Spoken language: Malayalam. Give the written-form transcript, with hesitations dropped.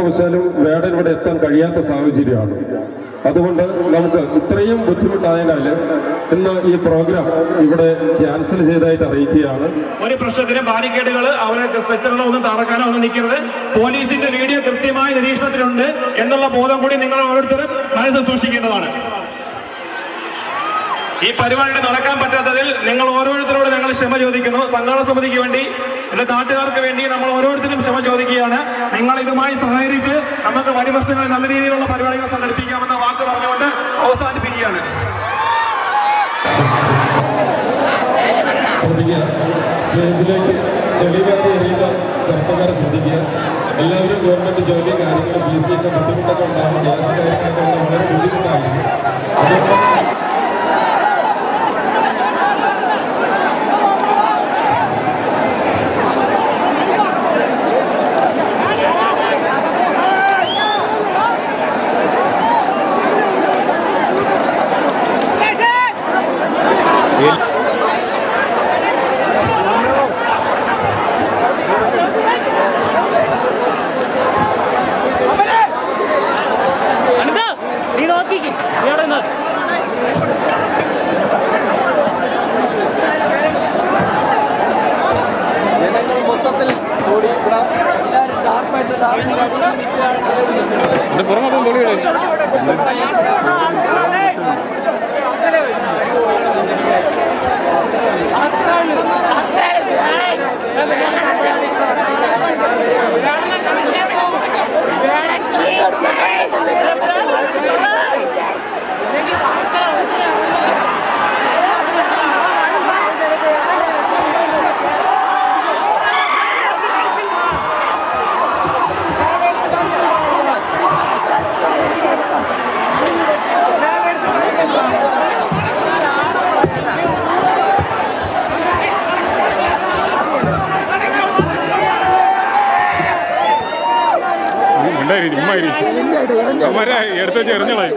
കാരണവശാലും വേടൻ ഇവിടെ എത്താൻ കഴിയാത്ത സാഹചര്യമാണ്. അതുകൊണ്ട് നമുക്ക് ഇത്രയും ബുദ്ധിമുട്ടായതിനാൽ ഇന്ന് ഈ പ്രോഗ്രാം ഇവിടെ ക്യാൻസൽ ചെയ്തതായിട്ട് അറിയിക്കുകയാണ്. ഒരു പ്രശ്നത്തിനും ബാരിക്കേഡുകൾ അവരെ സ്ട്രെച്ചറിലോ ഒന്നും തറക്കാനോ ഒന്നും നിൽക്കരുത്. പോലീസിന്റെ വീഡിയോ കൃത്യമായ നിരീക്ഷണത്തിലുണ്ട് എന്നുള്ള ബോധം കൂടി നിങ്ങൾ ഓരോരുത്തരും മനസ്സിൽ സൂക്ഷിക്കേണ്ടതാണ്. ഈ പരിപാടി നടക്കാൻ പറ്റാത്തതിൽ നിങ്ങൾ ഓരോരുത്തരോട് ഞങ്ങൾ ക്ഷമ ചോദിക്കുന്നു. സംഘാടന സമിതിക്ക് വേണ്ടി, എന്റെ നാട്ടുകാർക്ക് വേണ്ടി നമ്മൾ ഓരോരുത്തരും ക്ഷമ ചോദിക്കുകയാണ്. നിങ്ങൾ ഇതുമായി സഹകരിച്ച് നമുക്ക് വരും വർഷങ്ങളിൽ നല്ല രീതിയിലുള്ള പരിപാടികൾ സംഘടിപ്പിക്കാമെന്ന വാക്ക് പറഞ്ഞുകൊണ്ട് അവസാനിപ്പിക്കുകയാണ്. സ്റ്റേജിലേക്ക് ചെളികാരി എറിയുന്ന ചെറുപ്പക്കാരെ ശ്രദ്ധിക്കുക. എല്ലാവരും ഗവൺമെന്റ് ജോലി കാര്യങ്ങൾ BC ഒക്കെ ബുദ്ധിമുട്ടൊക്കെ ഉണ്ടാകും. ഗ്യാസ് കാര്യങ്ങളൊക്കെ വളരെ ബുദ്ധിമുട്ടായിരുന്നു. എടുത്ത് വെച്ച് എറിഞ്ഞോളാം.